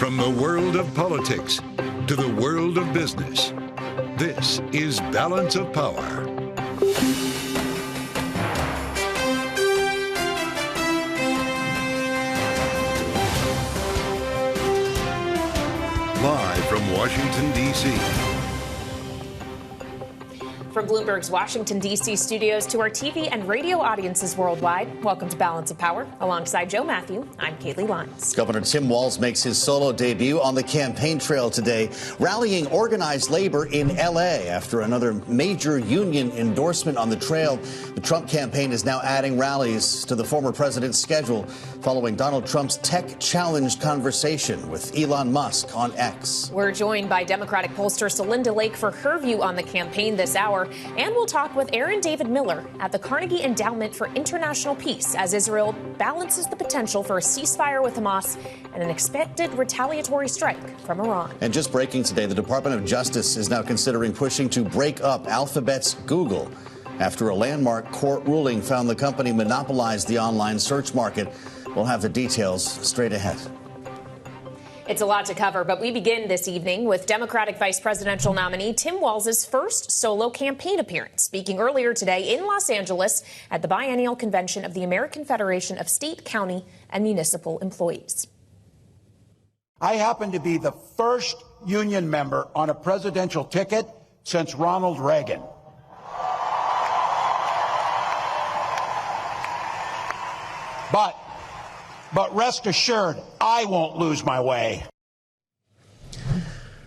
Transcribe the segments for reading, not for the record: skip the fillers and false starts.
From the world of politics to the world of business, this is Balance of Power. Live from Washington, D.C. From Bloomberg's Washington, D.C. studios to our TV and radio audiences worldwide, welcome to Balance of Power. Alongside Joe Matthew, I'm Kaylee Lyons. Governor Tim Walz makes his solo debut on the campaign trail today, rallying organized labor in L.A. After another major union endorsement on the trail. The Trump campaign is now adding rallies to the former president's schedule following Donald Trump's tech-challenged conversation with Elon Musk on X. We're joined by Democratic pollster Celinda Lake for her view on the campaign this hour. And we'll talk with Aaron David Miller at the Carnegie Endowment for International Peace as Israel balances the potential for a ceasefire with Hamas and an expected retaliatory strike from Iran. And just breaking today, the Department of Justice is now considering pushing to break up Alphabet's Google after a landmark court ruling found the company monopolized the online search market. We'll have the details straight ahead. It's a lot to cover, but we begin this evening with Democratic Vice Presidential nominee Tim Walz's first solo campaign appearance, speaking earlier today in Los Angeles at the biennial convention of the American Federation of State, County, and Municipal Employees. I happen to be the first union member on a presidential ticket since Ronald Reagan. But rest assured, I won't lose my way.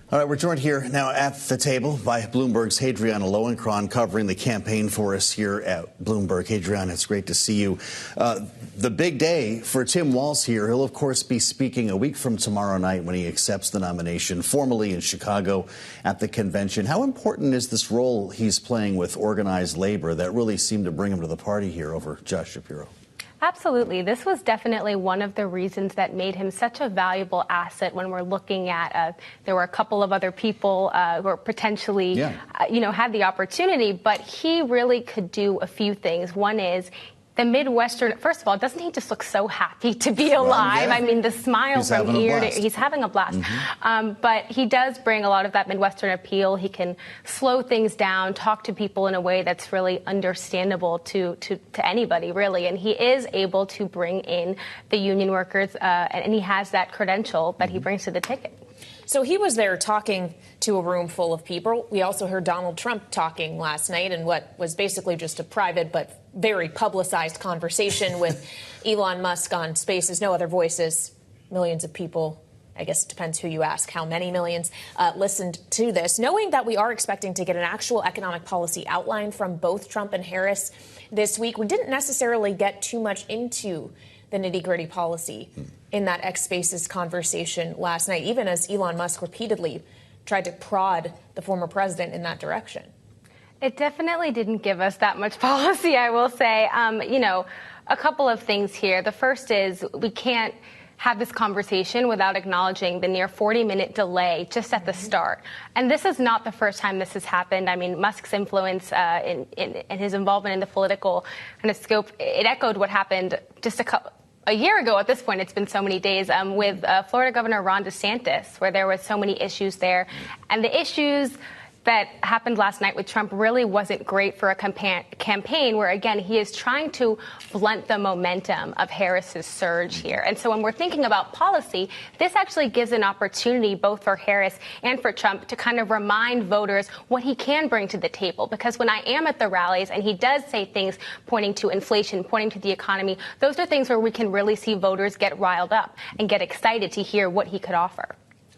All right, we're joined here now at the table by Bloomberg's Hardiana Lowenkron, covering the campaign for us here at Bloomberg. Hardiana, it's great to see you. The big day for Tim Walz here. He'll, of course, be speaking a week from tomorrow night when he accepts the nomination formally in Chicago at the convention. How important is this role he's playing with organized labor that really seemed to bring him to the party here over Josh Shapiro? Absolutely. This was definitely one of the reasons that made him such a valuable asset when we're looking at there were a couple of other people who were potentially, had the opportunity, but he really could do a few things. One is the Midwestern, first of all, doesn't he just look so happy to be alive? I mean, the smile from ear to ear, he's having a blast. But he does bring a lot of that Midwestern appeal. He can slow things down, talk to people in a way that's really understandable to anybody, really. And he is able to bring in the union workers, and he has that credential that he brings to the ticket. So he was there talking to a room full of people. We also heard Donald Trump talking last night in what was basically just a private but very publicized conversation with Elon Musk on Spaces. No other voices. Millions of people, I guess it depends who you ask, how many millions, listened to this. Knowing that we are expecting to get an actual economic policy outline from both Trump and Harris this week, we didn't necessarily get too much into the nitty-gritty policy in that X Spaces conversation last night, even as Elon Musk repeatedly tried to prod the former president in that direction. It definitely didn't give us that much policy, I will say. A couple of things here. The first is we can't have this conversation without acknowledging the near 40-minute delay just at the start. And this is not the first time this has happened. I mean, Musk's influence in his involvement in the political kind of scope, it echoed what happened just a year ago. At this point, it's been so many days with Florida Governor Ron DeSantis, where there was so many issues there. And the issues that happened last night with Trump really wasn't great for a campaign where, again, he is trying to blunt the momentum of Harris's surge here. And so when we're thinking about policy, this actually gives an opportunity both for Harris and for Trump to kind of remind voters what he can bring to the table. Because when I am at the rallies and he does say things pointing to inflation, pointing to the economy, those are things where we can really see voters get riled up and get excited to hear what he could offer.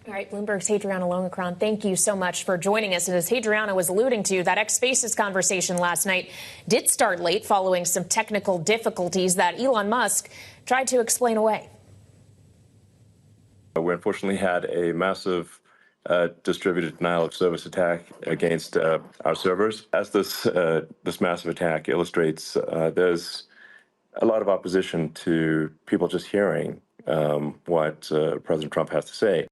All right, Bloomberg's Hardiana Lowenkron, thank you so much for joining us. And as Hardiana was alluding to, that X Spaces conversation last night did start late following some technical difficulties that Elon Musk tried to explain away. We unfortunately had a massive distributed denial of service attack against our servers. As this massive attack illustrates, there's a lot of opposition to people just hearing what President Trump has to say.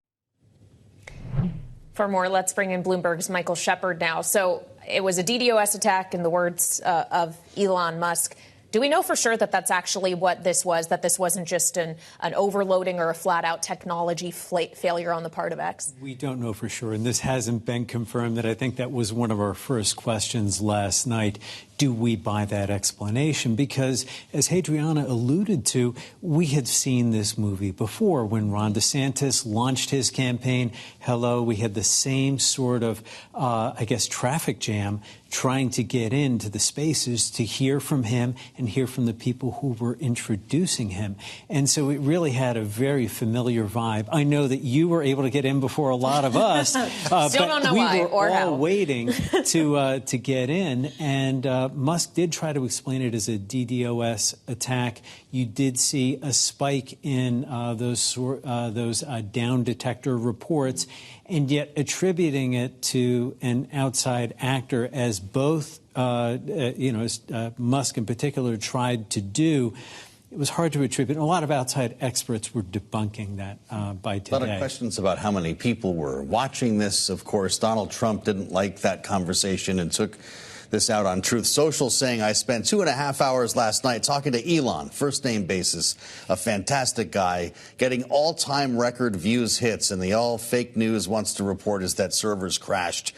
For more, let's bring in Bloomberg's Michael Shepard now. So it was a DDoS attack, in the words of Elon Musk. Do we know for sure that that's actually what this was, that this wasn't just an overloading or a flat-out technology failure on the part of X? We don't know for sure, and this hasn't been confirmed. That I think that was one of our first questions last night. Do we buy that explanation? Because, as Hardiana alluded to, we had seen this movie before when Ron DeSantis launched his campaign. Hello, we had the same sort of, traffic jam trying to get into the spaces to hear from him and hear from the people who were introducing him. And so it really had a very familiar vibe. I know that you were able to get in before a lot of us, Still don't know we why were or all how. waiting to get in. And Musk did try to explain it as a DDoS attack. You did see a spike in those down detector reports, and yet attributing it to an outside actor, as both, Musk in particular tried to do. It was hard to attribute. A lot of outside experts were debunking that by today. A lot of questions about how many people were watching this. Of course, Donald Trump didn't like that conversation and took this out on Truth Social, saying, I spent 2.5 hours last night talking to Elon, first name basis, a fantastic guy, getting all-time record views hits, and the all fake news wants to report is that servers crashed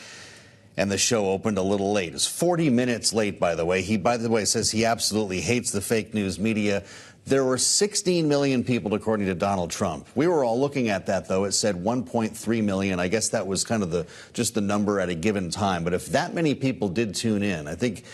and the show opened a little late. It's 40 minutes late, by the way. He, by the way, says he absolutely hates the fake news media. There were 16 million people, according to Donald Trump. We were all looking at that, though. It said 1.3 million. I guess that was kind of just the number at a given time. But if that many people did tune in, I think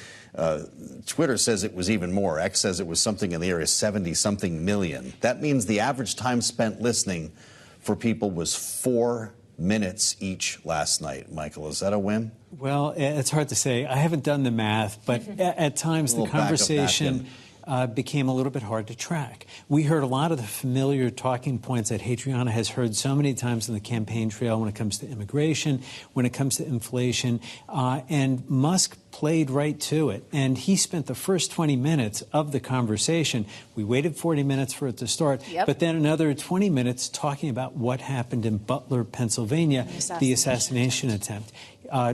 Twitter says it was even more. X says it was something in the area, 70-something million. That means the average time spent listening for people was 4 minutes each last night. Michael, is that a win? Well, it's hard to say. I haven't done the math, but at times the conversation became a little bit hard to track. We heard a lot of the familiar talking points that Hardiana has heard so many times in the campaign trail when it comes to immigration, when it comes to inflation, and Musk played right to it. And he spent the first 20 minutes of the conversation. We waited 40 minutes for it to start, but then another 20 minutes talking about what happened in Butler, Pennsylvania, the assassination attempt.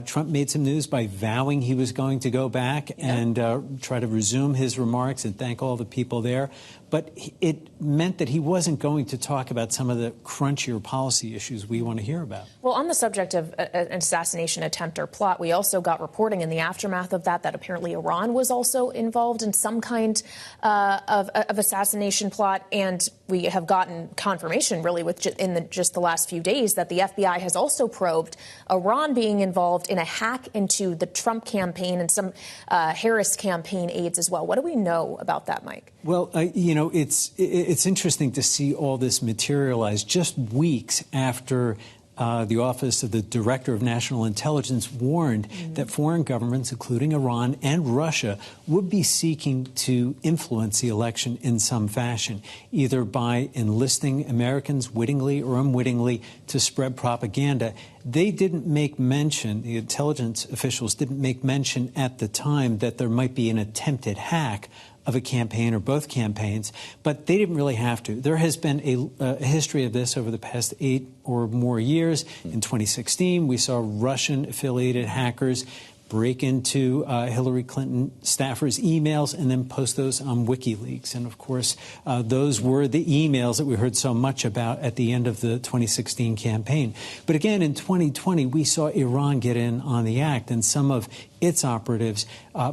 Trump made some news by vowing he was going to go back and try to resume his remarks and thank all the people there. But it meant that he wasn't going to talk about some of the crunchier policy issues we want to hear about. Well, on the subject of an assassination attempt or plot, we also got reporting in the aftermath of that apparently Iran was also involved in some kind of assassination plot. And we have gotten confirmation, really, in just the last few days, that the FBI has also probed Iran being involved in a hack into the Trump campaign and some Harris campaign aides as well. What do we know about that, Mike? Well, it's interesting to see all this materialize just weeks after the Office of the Director of National Intelligence warned that foreign governments, including Iran and Russia, would be seeking to influence the election in some fashion, either by enlisting Americans wittingly or unwittingly to spread propaganda. They didn't make mention, the intelligence officials didn't make mention at the time that there might be an attempted hack of a campaign or both campaigns, but they didn't really have to. There has been a history of this over the past 8 or more years. In 2016, we saw Russian-affiliated hackers break into Hillary Clinton staffers' emails and then post those on WikiLeaks. And, of course, those were the emails that we heard so much about at the end of the 2016 campaign. But again, in 2020, we saw Iran get in on the act, and some of its operatives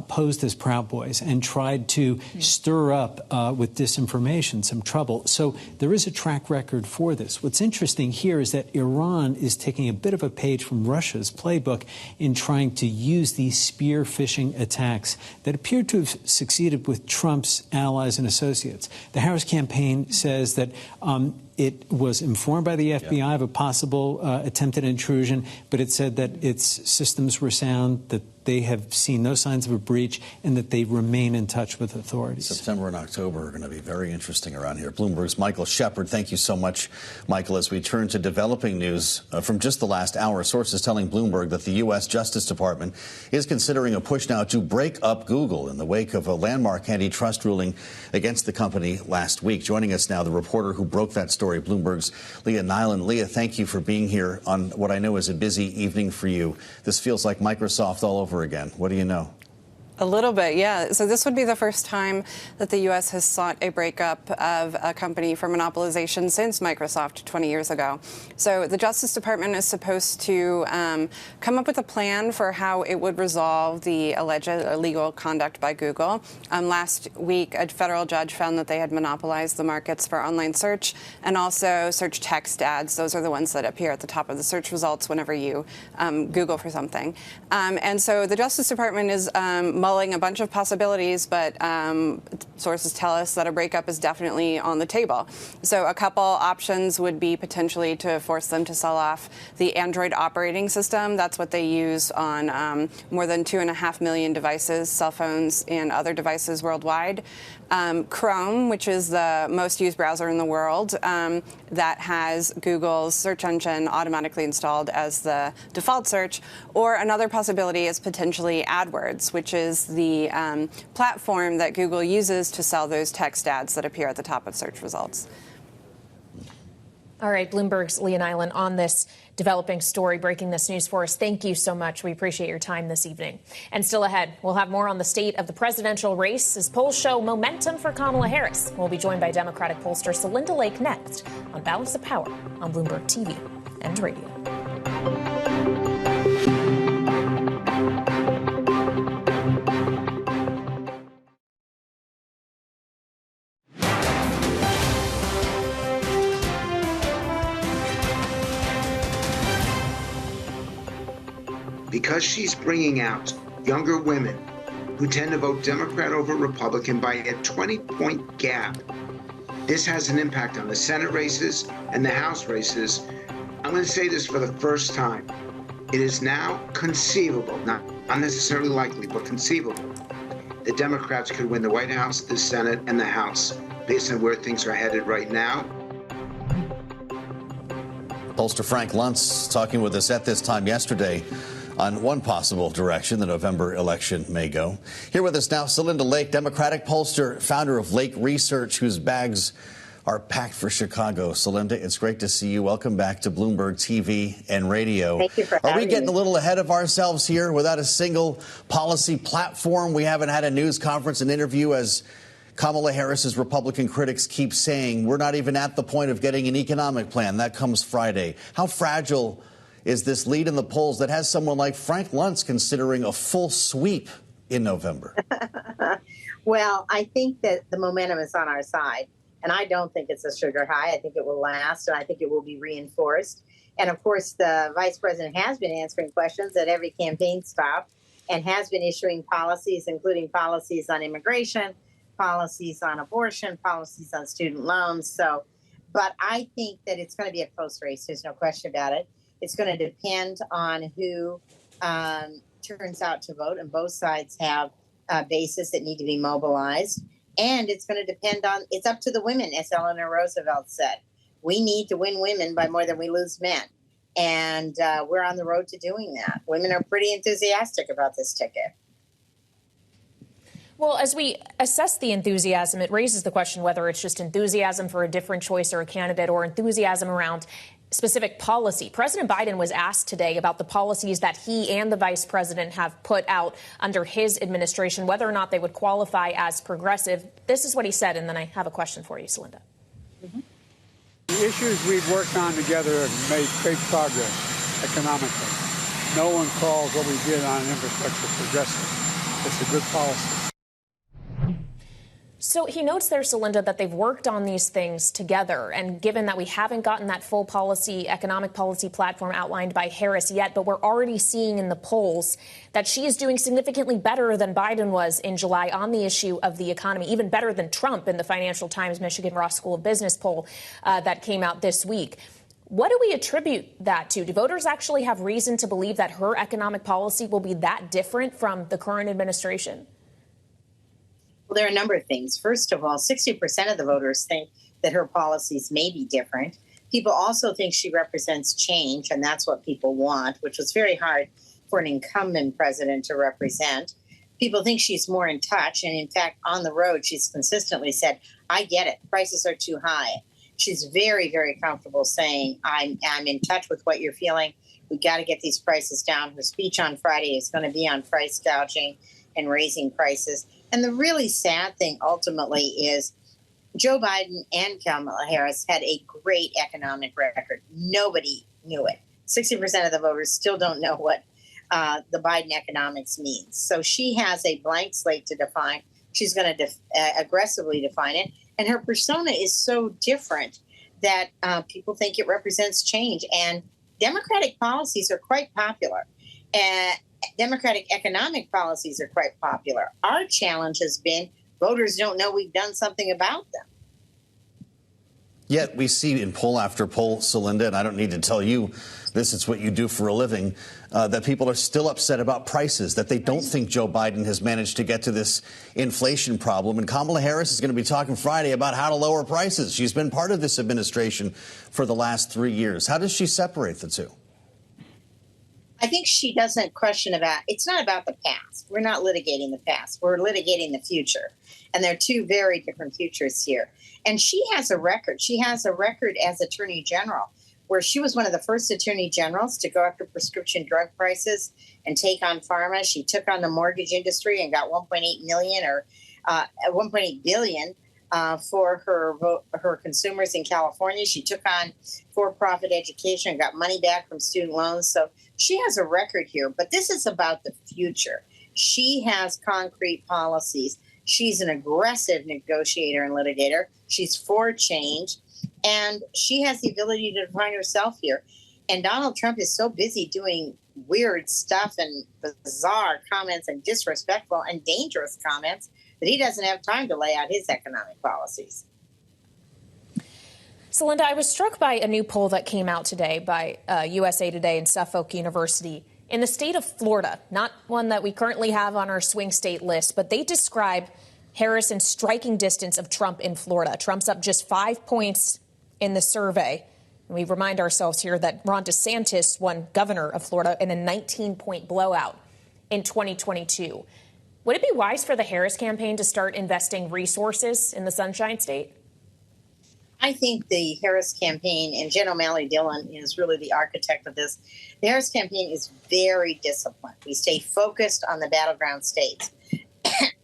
posed as Proud Boys and tried to stir up with disinformation some trouble. So there is a track record for this. What's interesting here is that Iran is taking a bit of a page from Russia's playbook in trying to use these spear phishing attacks that appear to have succeeded with Trump's allies and associates. The Harris campaign says that it was informed by the FBI of a possible attempted intrusion, but it said that its systems were sound, that they have seen no signs of a breach, and that they remain in touch with authorities. September and October are going to be very interesting around here. Bloomberg's Michael Shepard, thank you so much, Michael. As we turn to developing news from just the last hour, sources telling Bloomberg that the U.S. Justice Department is considering a push now to break up Google in the wake of a landmark antitrust ruling against the company last week. Joining us now, the reporter who broke that story, Bloomberg's Leah Nylen. Leah, thank you for being here on what I know is a busy evening for you. This feels like Microsoft all over again. What do you know? A little bit, yeah. So this would be the first time that the U.S. has sought a breakup of a company for monopolization since Microsoft 20 years ago. So the Justice Department is supposed to come up with a plan for how it would resolve the alleged illegal conduct by Google. Last week, a federal judge found that they had monopolized the markets for online search and also search text ads. Those are the ones that appear at the top of the search results whenever you Google for something. And so the Justice Department is mulling a bunch of possibilities, but sources tell us that a breakup is definitely on the table. So a couple options would be potentially to force them to sell off the Android operating system. That's what they use on more than 2.5 million devices, cell phones, and other devices worldwide. Chrome, which is the most used browser in the world, that has Google's search engine automatically installed as the default search. Or another possibility is potentially AdWords, which is the platform that Google uses to sell those text ads that appear at the top of search results. All right, Bloomberg's Leah Nylen on this developing story, breaking this news for us. Thank you so much. We appreciate your time this evening. And still ahead, we'll have more on the state of the presidential race as polls show momentum for Kamala Harris. We'll be joined by Democratic pollster Celinda Lake next on Balance of Power on Bloomberg TV and radio. Because she's bringing out younger women who tend to vote Democrat over Republican by a 20-point gap. This has an impact on the Senate races and the House races. I'm going to say this for the first time. It is now conceivable, not necessarily likely, but conceivable, that Democrats could win the White House, the Senate, and the House based on where things are headed right now. Pollster Frank Luntz talking with us at this time yesterday on one possible direction the November election may go. Here with us now, Celinda Lake, Democratic pollster, founder of Lake Research, whose bags are packed for Chicago. Celinda, it's great to see you. Welcome back to Bloomberg TV and radio. Thank you for having me. Are we getting a little ahead of ourselves here without a single policy platform? We haven't had a news conference, an interview, as Kamala Harris's Republican critics keep saying we're not even at the point of getting an economic plan. That comes Friday. How fragile is this lead in the polls that has someone like Frank Luntz considering a full sweep in November? Well, I think that the momentum is on our side, and I don't think it's a sugar high. I think it will last, and I think it will be reinforced. And, of course, the vice president has been answering questions at every campaign stop and has been issuing policies, including policies on immigration, policies on abortion, policies on student loans. But I think that it's going to be a close race. There's no question about it. It's going to depend on who turns out to vote, and both sides have bases that need to be mobilized. And it's going to depend on, it's up to the women, as Eleanor Roosevelt said. We need to win women by more than we lose men. And we're on the road to doing that. Women are pretty enthusiastic about this ticket. Well, as we assess the enthusiasm, it raises the question whether it's just enthusiasm for a different choice or a candidate, or enthusiasm around specific policy. President Biden was asked today about the policies that he and the vice president have put out under his administration, whether or not they would qualify as progressive. This is what he said, and then I have a question for you, Celinda. The issues we've worked on together have made great progress economically. No one calls what we did on infrastructure progressive. It's a good policy. So he notes there, Celinda, that they've worked on these things together. And given that we haven't gotten that full policy, economic policy platform outlined by Harris yet, but we're already seeing in the polls that she is doing significantly better than Biden was in July on the issue of the economy, even better than Trump in the Financial Times Michigan Ross School of Business poll that came out this week. What do we attribute that to? Do voters actually have reason to believe that her economic policy will be that different from the current administration? Well, there are a number of things. First of all, 60% of the voters think that her policies may be different. People also think she represents change, and that's what people want, which was very hard for an incumbent president to represent. People think she's more in touch, and in fact, on the road, she's consistently said, I get it, prices are too high. She's very, very comfortable saying, I'm in touch with what you're feeling. We got to get these prices down. Her speech on Friday is going to be on price gouging. and raising prices. And the really sad thing ultimately is Joe Biden and Kamala Harris had a great economic record. Nobody knew it. 60% of the voters still don't know what the Biden economics means. So she has a blank slate to define. She's going to aggressively define it. And her persona is so different that people think it represents change. And Democratic policies are quite popular. Democratic economic policies are quite popular. Our challenge has been voters don't know we've done something about them. Yet we see in poll after poll, Celinda, and I don't need to tell you this, it's what you do for a living, that people are still upset about prices, that they don't think Joe Biden has managed to get to this inflation problem. And Kamala Harris is going to be talking Friday about how to lower prices. She's been part of this administration for the last 3 years. How does she separate the two? I think she doesn't question it's not about the past. We're not litigating the past. We're litigating the future. And there are two very different futures here. And she has a record. She has a record as Attorney General, where she was one of the first Attorney Generals to go after prescription drug prices and take on pharma. She took on the mortgage industry and got $1.8 billion for her consumers in California. She took on for-profit education and got money back from student loans. So she has a record here. But this is about the future. She has concrete policies. She's an aggressive negotiator and litigator. She's for change. And she has the ability to define herself here. And Donald Trump is so busy doing weird stuff and bizarre comments and disrespectful and dangerous comments that he doesn't have time to lay out his economic policies. Celinda, I was struck by a new poll that came out today by USA Today and Suffolk University. In the state of Florida, not one that we currently have on our swing state list, but they describe Harris in striking distance of Trump in Florida. Trump's up just 5 points in the survey. And we remind ourselves here that Ron DeSantis won governor of Florida in a 19-point blowout in 2022. Would it be wise for the Harris campaign to start investing resources in the Sunshine State? I think the Harris campaign, and Jen O'Malley Dillon is really the architect of this, the Harris campaign is very disciplined. We stay focused on the battleground states.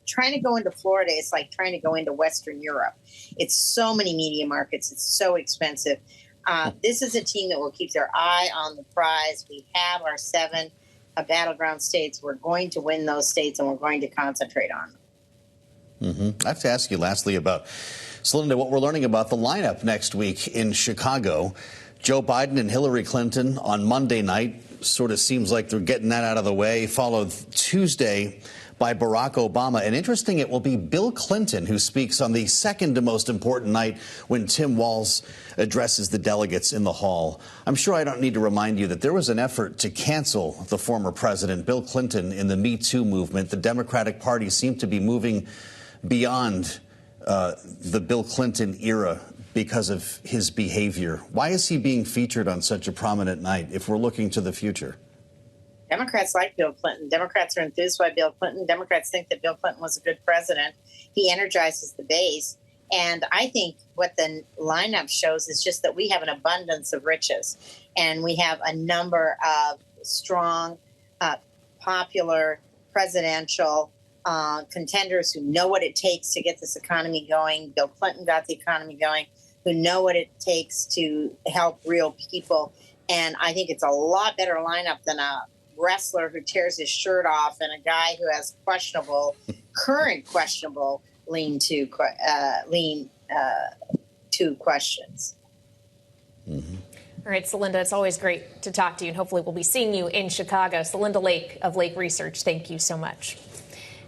Trying to go into Florida is like trying to go into Western Europe. It's so many media markets. It's so expensive. This is a team that will keep their eye on the prize. We have our 7 battleground states. We're going to win those states, and we're going to concentrate on them. I have to ask you lastly about, Celinda, what we're learning about the lineup next week in Chicago. Joe Biden and Hillary Clinton on Monday night. Sort of seems like they're getting that out of the way. Followed Tuesday by Barack Obama. And interesting, it will be Bill Clinton who speaks on the second most important night when Tim Walz addresses the delegates in the hall. I'm sure I don't need to remind you that there was an effort to cancel the former president, Bill Clinton, in the Me Too movement. The Democratic Party seemed to be moving beyond the Bill Clinton era because of his behavior. Why is he being featured on such a prominent night if we're looking to the future? Democrats like Bill Clinton. Democrats are enthused by Bill Clinton. Democrats think that Bill Clinton was a good president. He energizes the base. And I think what the lineup shows is just that we have an abundance of riches. And we have a number of strong, popular, presidential contenders who know what it takes to get this economy going. Bill Clinton got the economy going, who know what it takes to help real people. And I think it's a lot better lineup than a wrestler who tears his shirt off and a guy who has current questionable lean to questions. All right, Celinda, it's always great to talk to you, and hopefully we'll be seeing you in Chicago. Celinda Lake of Lake Research, thank you so much.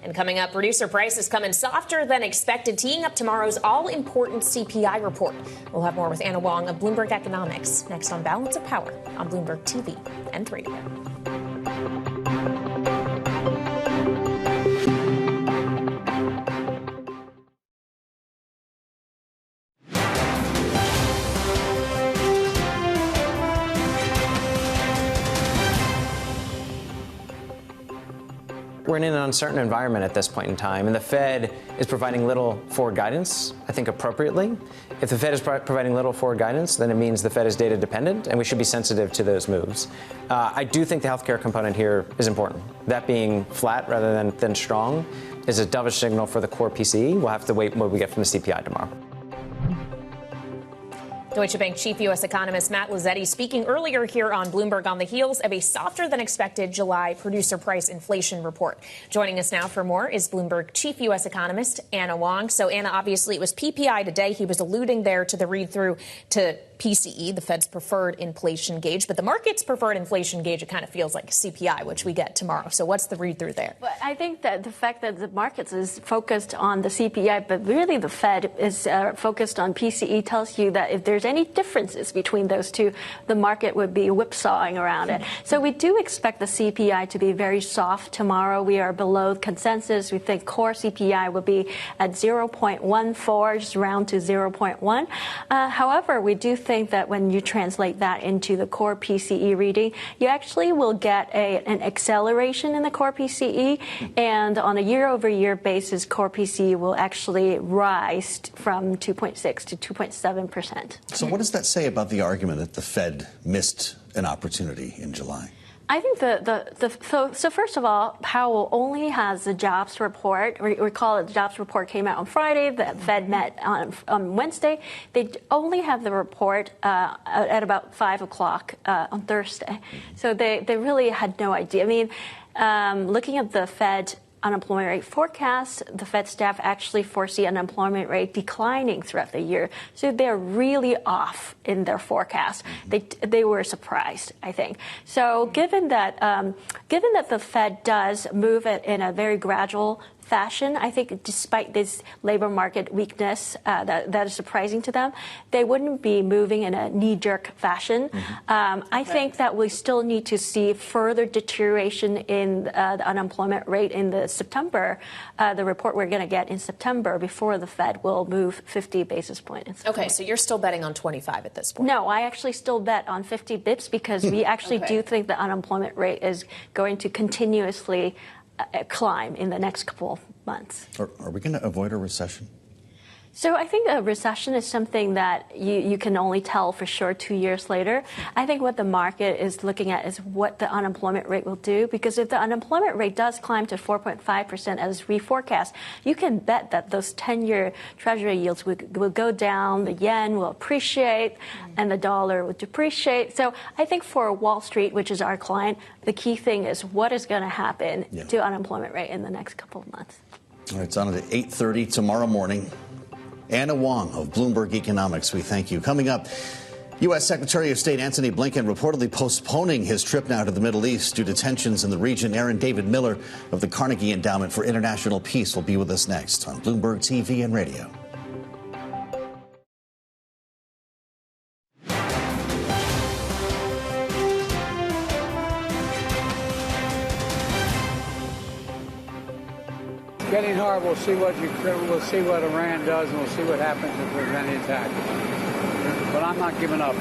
And coming up, producer prices come in softer than expected, teeing up tomorrow's all-important CPI report. We'll have more with Anna Wong of Bloomberg Economics next on Balance of Power on Bloomberg TV and radio. we're in an uncertain environment at this point in time, and the Fed is providing little forward guidance, I think appropriately. If the Fed is providing little forward guidance, then it means the Fed is data dependent, and we should be sensitive to those moves. I do think the healthcare component here is important. That being flat rather than strong is a dovish signal for the core PCE. We'll have to wait what we get from the CPI tomorrow. Deutsche Bank chief U.S. economist Matt Lazzetti speaking earlier here on Bloomberg on the heels of a softer than expected July producer price inflation report. Joining us now for more is Bloomberg chief U.S. economist Anna Wong. So, Anna, obviously it was PPI today. He was alluding there to the read-through to PCE, the Fed's preferred inflation gauge. But the market's preferred inflation gauge, it kind of feels like CPI, which we get tomorrow. So what's the read-through there? But I think that the fact that the markets is focused on the CPI, but really the Fed is focused on PCE tells you that if there's any differences between those two, the market would be whipsawing around it. So we do expect the CPI to be very soft tomorrow. We are below consensus. We think core CPI will be at 0.14, just round to 0.1. However, we do think that when you translate that into the core PCE reading, you actually will get an acceleration in the core PCE. And on a year-over-year basis, core PCE will actually rise from 2.6 to 2.7%. So what does that say about the argument that the Fed missed an opportunity in July? I think so first of all, Powell only has the jobs report. Recall the jobs report came out on Friday. The Fed met on Wednesday. They only have the report at about 5 o'clock on Thursday. So they really had no idea. I mean, looking at the Fed unemployment rate forecast, the Fed staff actually foresee unemployment rate declining throughout the year. So they're really off in their forecast. They were surprised, I think. So given that the Fed does move it in a very gradual fashion, I think despite this labor market weakness that is surprising to them, they wouldn't be moving in a knee-jerk fashion. I think that we still need to see further deterioration in the unemployment rate in the September, the report we're going to get in September before the Fed will move 50 basis points. Okay, so you're still betting on 25 at this point? No, I actually still bet on 50 bips because we actually do think the unemployment rate is going to continuously climb in the next couple of months. Are we going to avoid a recession? So I think a recession is something that you can only tell for sure 2 years later. I think what the market is looking at is what the unemployment rate will do, because if the unemployment rate does climb to 4.5% as reforecast, you can bet that those 10-year Treasury yields will go down, the yen will appreciate, and the dollar will depreciate. So I think for Wall Street, which is our client, the key thing is what is going to happen to unemployment rate in the next couple of months. All right, it's on at 8:30 tomorrow morning. Anna Wong of Bloomberg Economics, we thank you. Coming up, U.S. Secretary of State Antony Blinken reportedly postponing his trip now to the Middle East due to tensions in the region. Aaron David Miller of the Carnegie Endowment for International Peace will be with us next on Bloomberg TV and radio. Getting hard. We'll see what Iran does, and we'll see what happens if there's any attack. But I'm not giving up.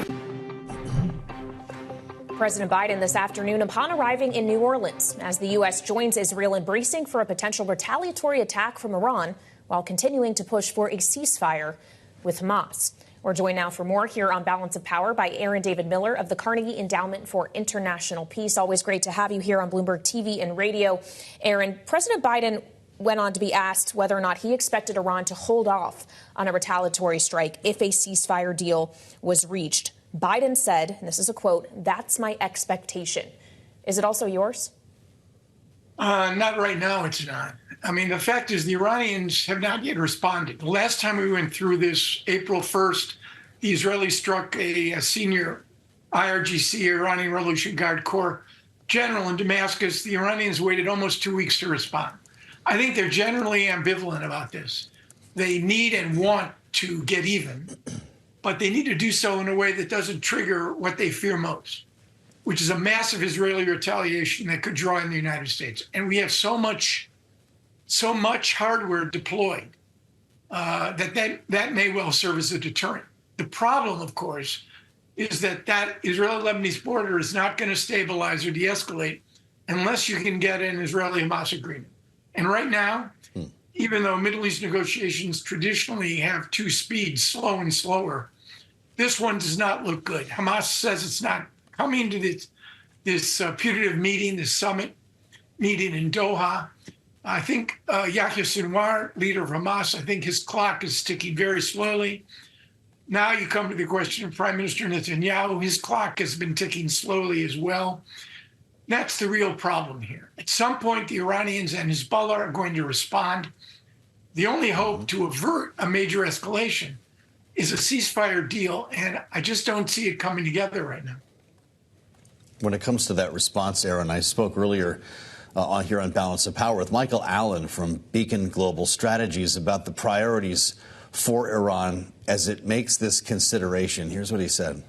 President Biden this afternoon upon arriving in New Orleans as the U.S. joins Israel in bracing for a potential retaliatory attack from Iran while continuing to push for a ceasefire with Hamas. We're joined now for more here on Balance of Power by Aaron David Miller of the Carnegie Endowment for International Peace. Always great to have you here on Bloomberg TV and radio. Aaron, President Biden went on to be asked whether or not he expected Iran to hold off on a retaliatory strike if a ceasefire deal was reached. Biden said, and this is a quote, "That's my expectation." Is it also yours? Not right now, it's not. I mean, the fact is the Iranians have not yet responded. The last time we went through this, April 1st, the Israelis struck a senior IRGC, Iranian Revolution Guard Corps general in Damascus. The Iranians waited almost 2 weeks to respond. I think they're generally ambivalent about this. They need and want to get even, but they need to do so in a way that doesn't trigger what they fear most, which is a massive Israeli retaliation that could draw in the United States. And we have so much hardware deployed that may well serve as a deterrent. The problem, of course, is that Israeli-Lebanese border is not going to stabilize or de-escalate unless you can get an Israeli-Hamas agreement. And right now, even though Middle East negotiations traditionally have two speeds, slow and slower, this one does not look good. Hamas says it's not coming to this putative meeting, this summit meeting in Doha. I think Yahya Sinwar, leader of Hamas, I think his clock is ticking very slowly. Now you come to the question of Prime Minister Netanyahu. His clock has been ticking slowly as well. That's the real problem here. At some point, the Iranians and Hezbollah are going to respond. The only hope to avert a major escalation is a ceasefire deal, and I just don't see it coming together right now. When it comes to that response, Aaron, I spoke earlier here on Balance of Power with Michael Allen from Beacon Global Strategies about the priorities for Iran as it makes this consideration. Here's what he said.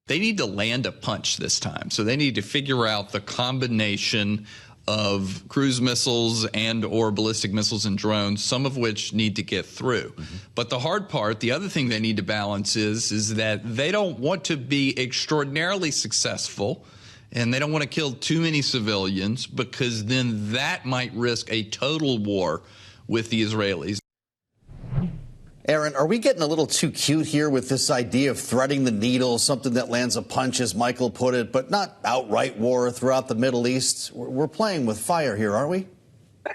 They need to land a punch this time. So they need to figure out the combination of cruise missiles and or ballistic missiles and drones, some of which need to get through. But the hard part, the other thing they need to balance is that they don't want to be extraordinarily successful, and they don't want to kill too many civilians, because then that might risk a total war with the Israelis. Aaron, are we getting a little too cute here with this idea of threading the needle, something that lands a punch, as Michael put it, but not outright war throughout the Middle East? We're playing with fire here, aren't we?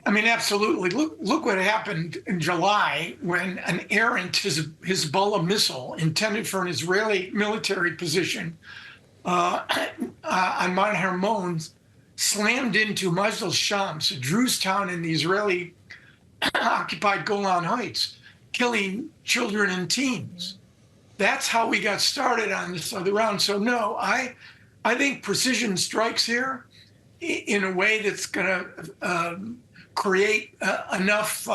I mean, absolutely. Look what happened in July when an errant Hezbollah missile intended for an Israeli military position on Mount Hermon slammed into Majlis Shams, a Druze town in the Israeli-occupied Golan Heights, killing children and teens. That's how we got started on this other round. So no, I think precision strikes here in a way that's going to create enough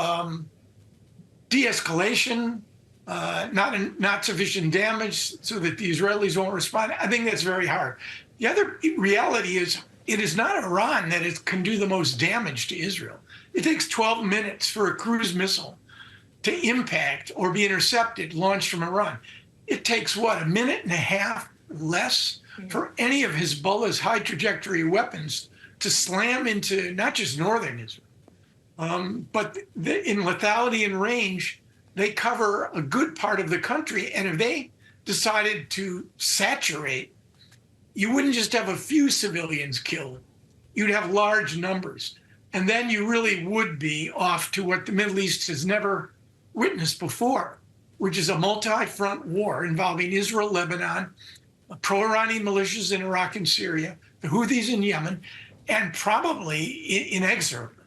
de-escalation, not sufficient damage so that the Israelis won't respond. I think that's very hard. The other reality is it is not Iran that can do the most damage to Israel. It takes 12 minutes for a cruise missile to impact or be intercepted, launched from Iran. It takes, what, a minute and a half less for any of Hezbollah's high trajectory weapons to slam into not just northern Israel, but in lethality and range, they cover a good part of the country. And if they decided to saturate, you wouldn't just have a few civilians killed, you'd have large numbers. And then you really would be off to what the Middle East has never witnessed before, which is a multi-front war involving Israel, Lebanon, pro-Iranian militias in Iraq and Syria, the Houthis in Yemen, and probably inexorably,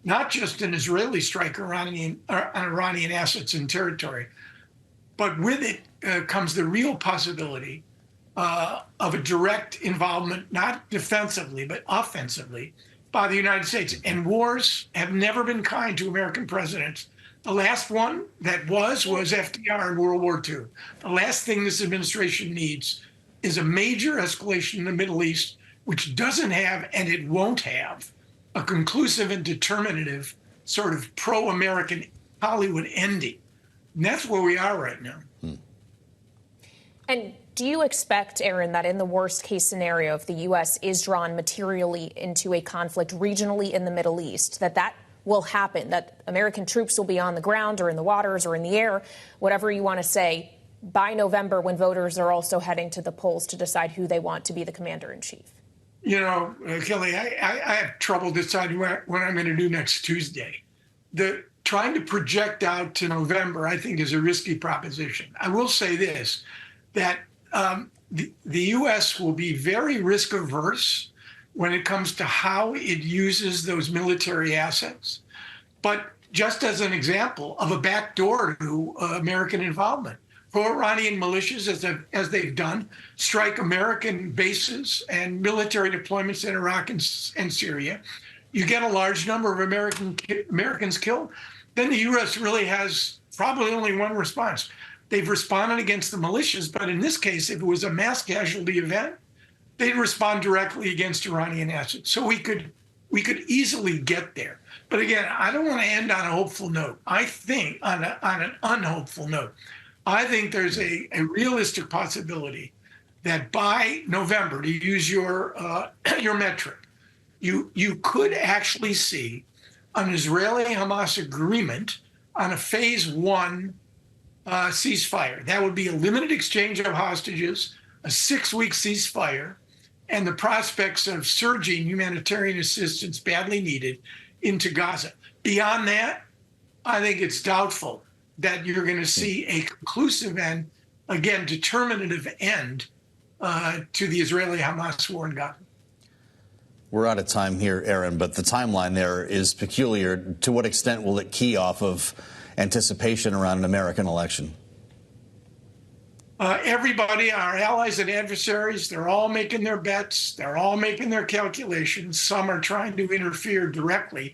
not just an Israeli strike on Iranian assets and territory, but with it comes the real possibility of a direct involvement, not defensively, but offensively, by the United States. And wars have never been kind to American presidents. The last one that was FDR in World War II. The last thing this administration needs is a major escalation in the Middle East, which doesn't have, and it won't have, a conclusive and determinative sort of pro-American Hollywood ending. And that's where we are right now. And do you expect, Aaron, that in the worst case scenario, if the U.S. is drawn materially into a conflict regionally in the Middle East, that will happen, that American troops will be on the ground or in the waters or in the air, whatever you want to say, by November, when voters are also heading to the polls to decide who they want to be the commander-in-chief? You know, Kelly, I have trouble deciding what I'm going to do next Tuesday. Trying to project out to November, I think, is a risky proposition. I will say this, that the U.S. will be very risk-averse when it comes to how it uses those military assets. But just as an example of a backdoor to American involvement, pro-Iranian militias, as they've done, strike American bases and military deployments in Iraq and Syria. You get a large number of Americans killed. Then the U.S. really has probably only one response. They've responded against the militias, but in this case, if it was a mass casualty event, they'd respond directly against Iranian assets. So we could easily get there. But again, I don't want to end on a hopeful note. I think on an unhopeful note. I think there's a realistic possibility that by November, to use your metric, you could actually see an Israeli-Hamas agreement on a phase one ceasefire. That would be a limited exchange of hostages, a 6-week ceasefire, and the prospects of surging humanitarian assistance badly needed into Gaza. Beyond that, I think it's doubtful that you're going to see a conclusive and, again, determinative end to the Israeli-Hamas war in Gaza. We're out of time here, Aaron, but the timeline there is peculiar. To what extent will it key off of anticipation around an American election? Everybody, our allies and adversaries, they're all making their bets. They're all making their calculations. Some are trying to interfere directly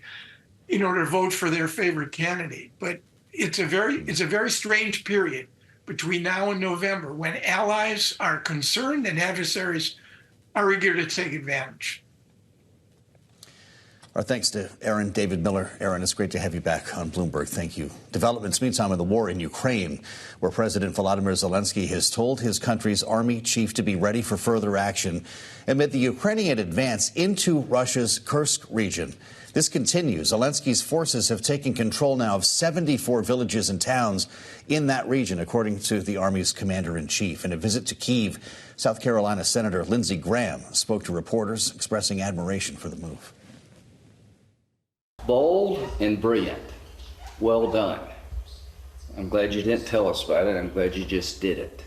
in order to vote for their favorite candidate. But it's a very strange period between now and November when allies are concerned and adversaries are eager to take advantage. Our thanks to Aaron David Miller. Aaron, it's great to have you back on Bloomberg. Thank you. Developments, meantime, in the war in Ukraine, where President Volodymyr Zelensky has told his country's army chief to be ready for further action amid the Ukrainian advance into Russia's Kursk region. This continues. Zelensky's forces have taken control now of 74 villages and towns in that region, according to the Army's commander-in-chief. In a visit to Kyiv, South Carolina Senator Lindsey Graham spoke to reporters, expressing admiration for the move. Bold and brilliant. Well done. I'm glad you didn't tell us about it. I'm glad you just did it.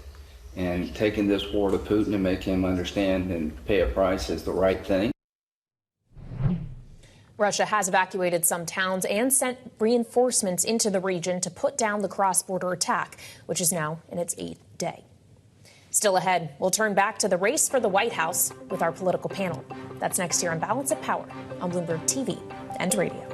And taking this war to Putin and make him understand and pay a price is the right thing. Russia has evacuated some towns and sent reinforcements into the region to put down the cross-border attack, which is now in its 8th day. Still ahead, we'll turn back to the race for the White House with our political panel. That's next year on Balance of Power on Bloomberg TV and radio.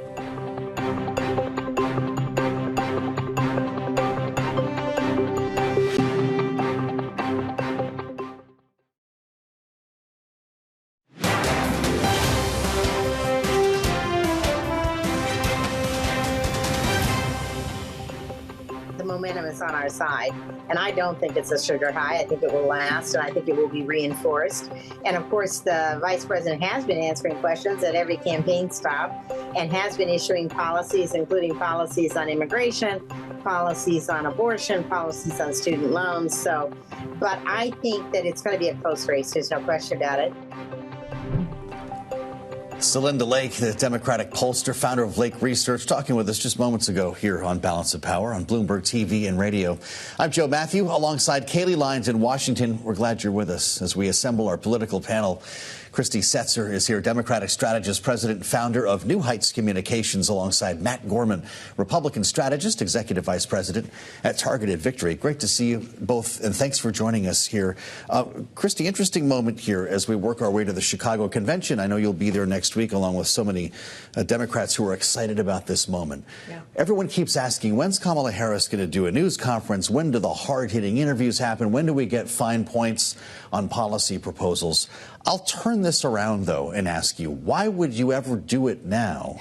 Momentum is on our side, and I don't think it's a sugar high. I think it will last, and I think it will be reinforced. And of course, the vice president has been answering questions at every campaign stop and has been issuing policies, including policies on immigration, policies on abortion, policies on student loans. But I think that it's going to be a close race. There's no question about it. Celinda Lake, the Democratic pollster, founder of Lake Research, talking with us just moments ago here on Balance of Power on Bloomberg TV and radio. I'm Joe Matthew, alongside Kaylee Lyons in Washington. We're glad you're with us as we assemble our political panel. Christy Setzer is here, Democratic strategist, president, founder of New Heights Communications, alongside Matt Gorman, Republican strategist, executive vice president at Targeted Victory. Great to see you both, and thanks for joining us here. Christy, interesting moment here as we work our way to the Chicago convention. I know you'll be there next week, along with so many Democrats who are excited about this moment. Yeah. Everyone keeps asking, when's Kamala Harris going to do a news conference? When do the hard-hitting interviews happen? When do we get fine points on policy proposals? I'll turn this around, though, and ask you, why would you ever do it now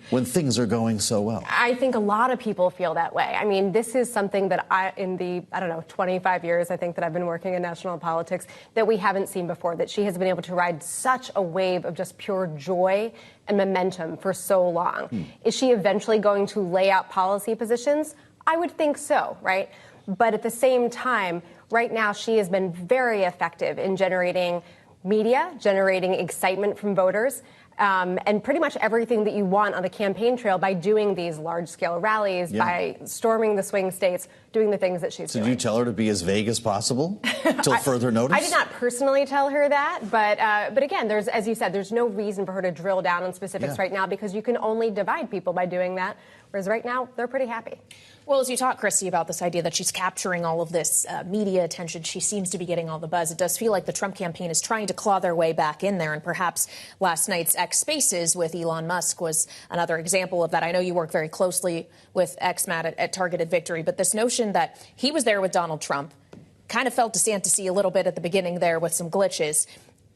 when things are going so well? I think a lot of people feel that way. I mean, this is something that in the 25 years, I think, that I've been working in national politics, that we haven't seen before, that she has been able to ride such a wave of just pure joy and momentum for so long. Is she eventually going to lay out policy positions? I would think so, right? But at the same time, right now, she has been very effective in generating media, generating excitement from voters, and pretty much everything that you want on the campaign trail by doing these large-scale rallies, by storming the swing states, doing the things that she's doing. Did you tell her to be as vague as possible till further notice? I did not personally tell her that, but again, as you said, there's no reason for her to drill down on specifics right now, because you can only divide people by doing that, whereas right now, they're pretty happy. Well, as you talk, Christy, about this idea that she's capturing all of this media attention, she seems to be getting all the buzz. It does feel like the Trump campaign is trying to claw their way back in there, and perhaps last night's X Spaces with Elon Musk was another example of that. I know you work very closely with Matt at Targeted Victory, but this notion that he was there with Donald Trump, kind of felt DeSantis a little bit at the beginning there with some glitches.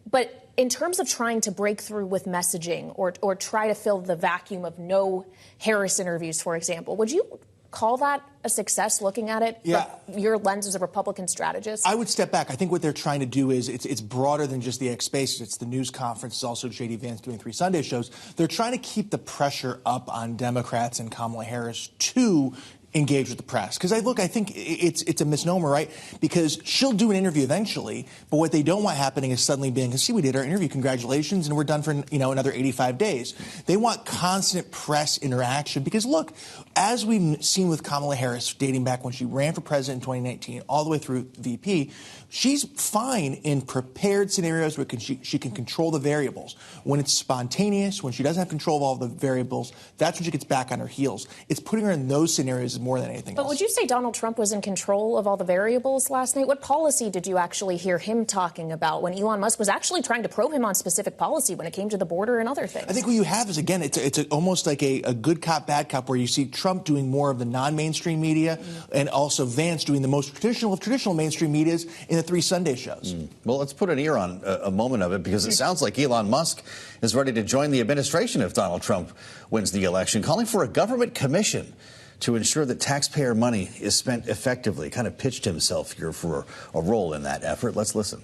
But in terms of trying to break through with messaging or try to fill the vacuum of no Harris interviews, for example, would you call that a success looking at it from your lens as a Republican strategist? I would step back. I think what they're trying to do is it's broader than just the X Spaces. It's the news conference. It's also J.D. Vance doing 3 Sunday shows. They're trying to keep the pressure up on Democrats and Kamala Harris to engage with the press. Because I think it's a misnomer, right? Because she'll do an interview eventually, but what they don't want happening is suddenly being, see, we did our interview, congratulations, and we're done for another 85 days. They want constant press interaction because, look, as we've seen with Kamala Harris dating back when she ran for president in 2019 all the way through VP, she's fine in prepared scenarios where she can control the variables. When it's spontaneous, when she doesn't have control of all the variables, that's when she gets back on her heels. It's putting her in those scenarios more than anything else. But would you say Donald Trump was in control of all the variables last night? What policy did you actually hear him talking about when Elon Musk was actually trying to probe him on specific policy when it came to the border and other things? I think what you have is, again, it's almost like a good cop, bad cop, where you see Trump doing more of the non-mainstream media and also Vance doing the most traditional of traditional mainstream medias in the 3 Sunday shows. Well, let's put an ear on a moment of it, because it sounds like Elon Musk is ready to join the administration if Donald Trump wins the election, calling for a government commission to ensure that taxpayer money is spent effectively. Kind of pitched himself here for a role in that effort. Let's listen.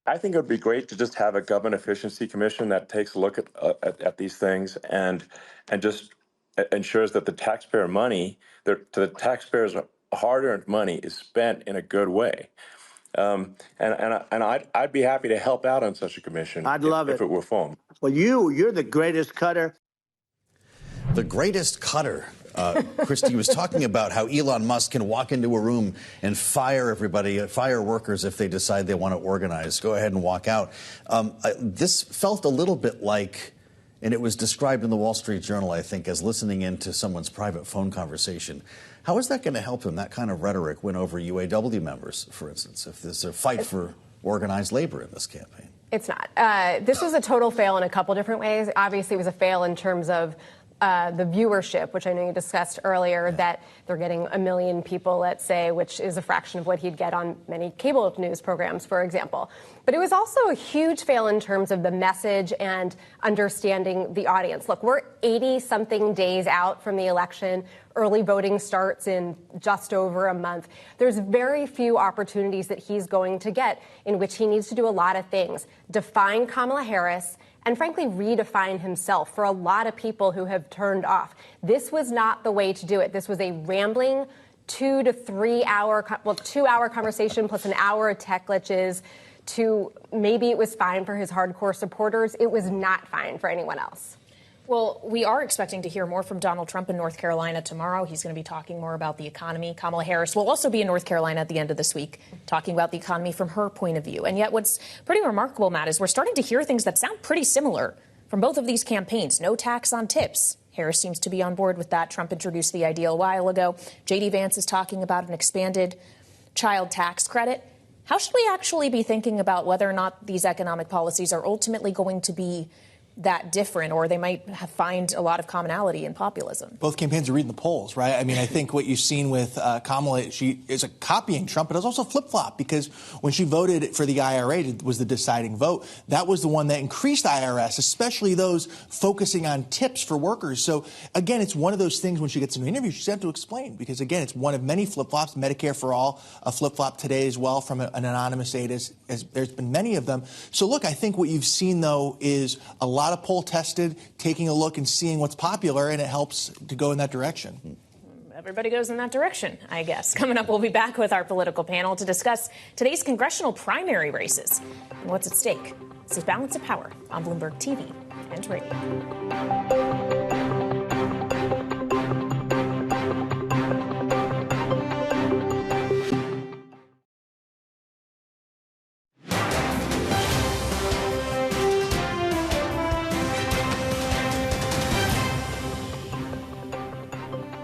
I think it would be great to just have a government efficiency commission that takes a look at these things and just ensures that the taxpayer money, the taxpayers' hard-earned money, is spent in a good way. And I'd be happy to help out on such a commission. I'd love if it were formed. Well, you're the greatest cutter. The greatest cutter. Christy was talking about how Elon Musk can walk into a room and fire everybody, fire workers if they decide they want to organize. Go ahead and walk out. This felt a little bit like, and it was described in the Wall Street Journal, I think, as listening into someone's private phone conversation. How is that going to help him, that kind of rhetoric, win over UAW members, for instance, if there's a fight for organized labor in this campaign? It's not. This was a total fail in a couple different ways. Obviously, it was a fail in terms of the viewership, which I know you discussed earlier, that they're getting 1 million people, let's say, which is a fraction of what he'd get on many cable news programs, for example. But it was also a huge fail in terms of the message and understanding the audience. Look, we're 80-something days out from the election. Early voting starts in just over a month. There's very few opportunities that he's going to get in which he needs to do a lot of things. Define Kamala Harris, and frankly, redefine himself for a lot of people who have turned off. This was not the way to do it. This was a rambling 2 to 3 hour, 2-hour conversation plus an hour of tech glitches. Maybe it was fine for his hardcore supporters. It was not fine for anyone else. Well, we are expecting to hear more from Donald Trump in North Carolina tomorrow. He's going to be talking more about the economy. Kamala Harris will also be in North Carolina at the end of this week, talking about the economy from her point of view. And yet what's pretty remarkable, Matt, is we're starting to hear things that sound pretty similar from both of these campaigns. No tax on tips. Harris seems to be on board with that. Trump introduced the idea a while ago. J.D. Vance is talking about an expanded child tax credit. How should we actually be thinking about whether or not these economic policies are ultimately going to be that different, or they might find a lot of commonality in populism? Both campaigns are reading the polls, right? I mean, I think what you've seen with Kamala, she is copying Trump, but it's also flip-flop, because when she voted for the IRA, it was the deciding vote. That was the one that increased IRS, especially those focusing on tips for workers. So, again, it's one of those things when she gets into an interview, she's going to have to explain, because, again, it's one of many flip-flops. Medicare for All, a flip-flop today as well from an anonymous aide. There's been many of them. So, look, I think what you've seen, though, is a lot of poll tested, taking a look and seeing what's popular, and it helps to go in that direction. Everybody goes in that direction, I guess. Coming up, we'll be back with our political panel to discuss today's congressional primary races and what's at stake. This is Balance of Power on Bloomberg TV and radio.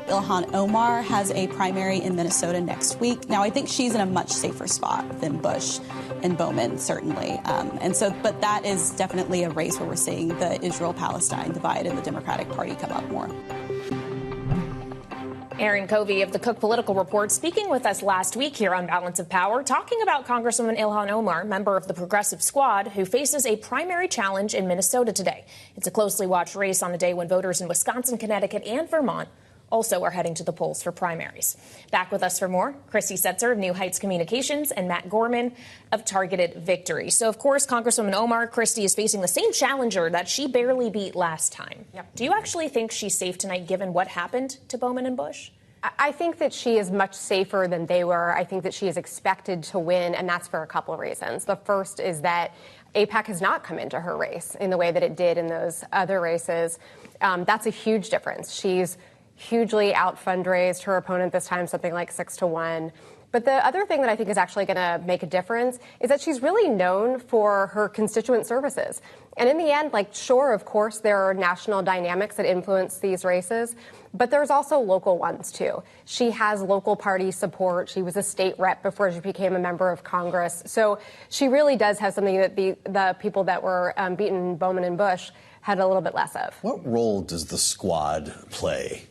Ilhan Omar has a primary in Minnesota next week. Now, I think she's in a much safer spot than Bush and Bowman, certainly. But that is definitely a race where we're seeing the Israel-Palestine divide in the Democratic Party come up more. Aaron Covey of the Cook Political Report speaking with us last week here on Balance of Power, talking about Congresswoman Ilhan Omar, member of the Progressive Squad, who faces a primary challenge in Minnesota today. It's a closely watched race on a day when voters in Wisconsin, Connecticut, and Vermont also are heading to the polls for primaries. Back with us for more, Chrissy Setzer of New Heights Communications and Matt Gorman of Targeted Victory. So, of course, Congresswoman Omar, Christie is facing the same challenger that she barely beat last time. Yep. Do you actually think she's safe tonight, given what happened to Bowman and Bush? I think that she is much safer than they were. I think that she is expected to win, and that's for a couple of reasons. The first is that AIPAC has not come into her race in the way that it did in those other races. That's a huge difference. She's hugely out-fundraised her opponent this time, something like 6-1. But the other thing that I think is actually going to make a difference is that she's really known for her constituent services. And in the end, sure, of course, there are national dynamics that influence these races, but there's also local ones, too. She has local party support. She was a state rep before she became a member of Congress. So she really does have something that the people that were beaten, Bowman and Bush, had a little bit less of. What role does the squad play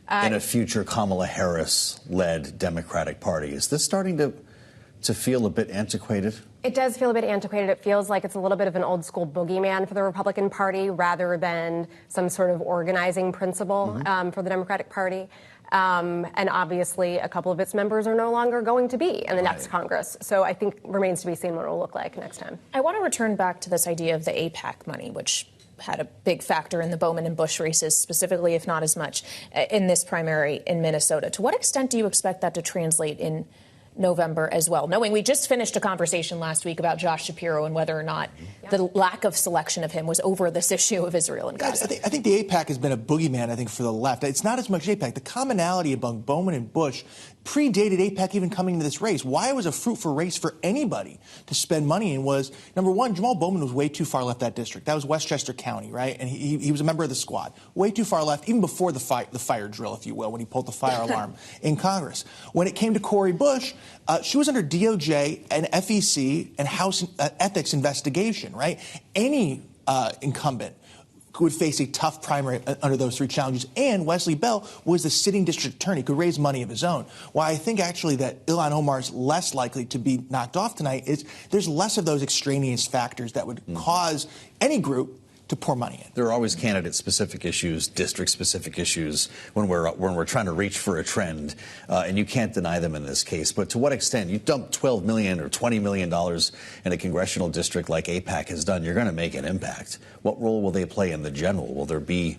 in a future Kamala Harris-led Democratic Party? Is this starting to feel a bit antiquated? It does feel a bit antiquated. It feels like it's a little bit of an old school boogeyman for the Republican Party rather than some sort of organizing principle for the Democratic Party. And obviously, a couple of its members are no longer going to be in the next Congress. So I think remains to be seen what it will look like next time. I want to return back to this idea of the AIPAC money, which had a big factor in the Bowman and Bush races, specifically, if not as much, in this primary in Minnesota. To what extent do you expect that to translate in November as well, knowing we just finished a conversation last week about Josh Shapiro and whether or not the lack of selection of him was over this issue of Israel and Gaza? I think the AIPAC has been a boogeyman, I think, for the left. It's not as much AIPAC. The commonality among Bowman and Bush predated AIPAC even coming into this race. Why it was a fruitful race for anybody to spend money in was, number one, Jamal Bowman was way too far left that district. That was Westchester County, right? And he was a member of the squad. Way too far left, even before the fire drill, if you will, when he pulled the fire alarm in Congress. When it came to Cori Bush, she was under DOJ and FEC and House ethics investigation, right? Any incumbent would face a tough primary under those three challenges. And Wesley Bell was the sitting district attorney, could raise money of his own. Why I think actually that Ilhan Omar is less likely to be knocked off tonight is there's less of those extraneous factors that would cause any group to pour money in. There are always candidate-specific issues, district-specific issues when we're trying to reach for a trend, and you can't deny them in this case. But to what extent? You dump $12 million or $20 million in a congressional district like AIPAC has done, you're going to make an impact. What role will they play in the general? Will there be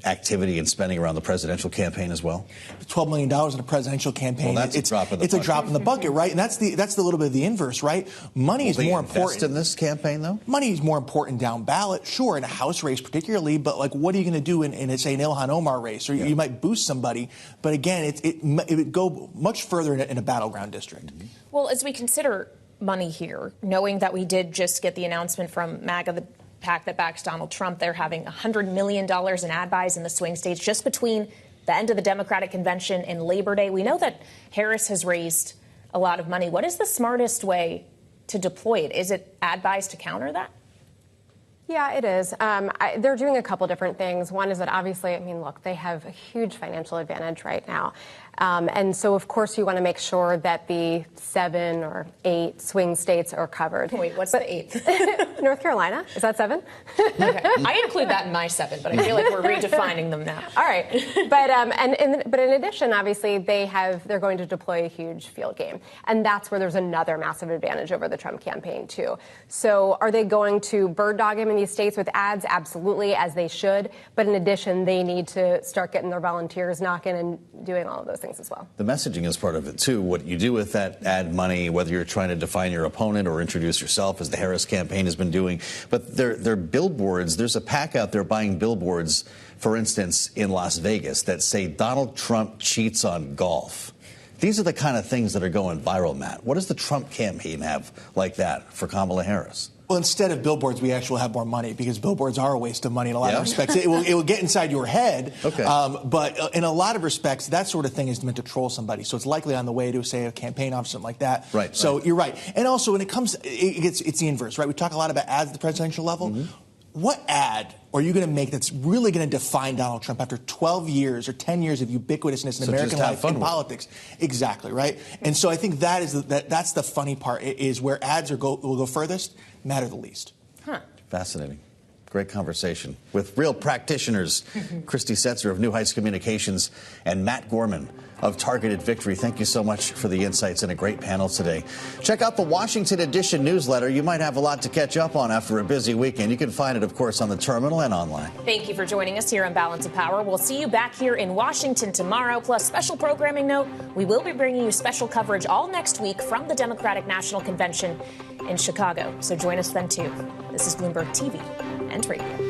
activity and spending around the presidential campaign as well? $12 million in a presidential campaign. Well, that's a drop in the bucket. It's a drop in the bucket, right? And that's the little bit of the inverse, right? Money is more important in this campaign, though. Money is more important down ballot, sure, in a House race particularly. But what are you going to do in say an Ilhan Omar race, or you might boost somebody? But again, it would go much further in a battleground district. Well, as we consider money here, knowing that we did just get the announcement from MAGA, the PAC that backs Donald Trump, they're having $100 million in ad buys in the swing states just between the end of the Democratic convention and Labor Day. We know that Harris has raised a lot of money. What is the smartest way to deploy it? Is it ad buys to counter that? Yeah, it is. They're doing a couple different things. One is that obviously, look, they have a huge financial advantage right now. And so, of course, you want to make sure that the 7 or 8 swing states are covered. Wait, what's the 8th? North Carolina. Is that 7? Okay. I include that in my 7, but I feel like we're redefining them now. All right. But in addition, obviously, they're going to deploy a huge field game. And that's where there's another massive advantage over the Trump campaign, too. So are they going to bird dog him in these states with ads? Absolutely, as they should. But in addition, they need to start getting their volunteers knocking and doing all of those things as well. The messaging is part of it, too. What you do with that ad money, whether you're trying to define your opponent or introduce yourself, as the Harris campaign has been doing. But they're billboards. There's a PAC out there buying billboards, for instance, in Las Vegas that say Donald Trump cheats on golf. These are the kind of things that are going viral, Matt. What does the Trump campaign have like that for Kamala Harris? Well, instead of billboards, we actually have more money because billboards are a waste of money in a lot of respects. It will get inside your head. Okay. But in a lot of respects, that sort of thing is meant to troll somebody. So it's likely on the way to, say, a campaign office, something like that. Right. So you're right. And also, when it comes, it's the inverse, right? We talk a lot about ads at the presidential level. Mm-hmm. What ad are you going to make that's really going to define Donald Trump after 12 years or 10 years of ubiquitousness in American life and politics? Exactly, right? And so I think that's the funny part, is where ads will go furthest, matter the least. Huh. Fascinating. Great conversation with real practitioners. Christy Setzer of New Heights Communications and Matt Gorman of Targeted Victory. Thank you so much for the insights and a great panel today. Check out the Washington Edition newsletter. You might have a lot to catch up on after a busy weekend. You can find it, of course, on the terminal and online. Thank you for joining us here on Balance of Power. We'll see you back here in Washington tomorrow. Plus, special programming note, we will be bringing you special coverage all next week from the Democratic National Convention in Chicago. So join us then, too. This is Bloomberg TV and Radio.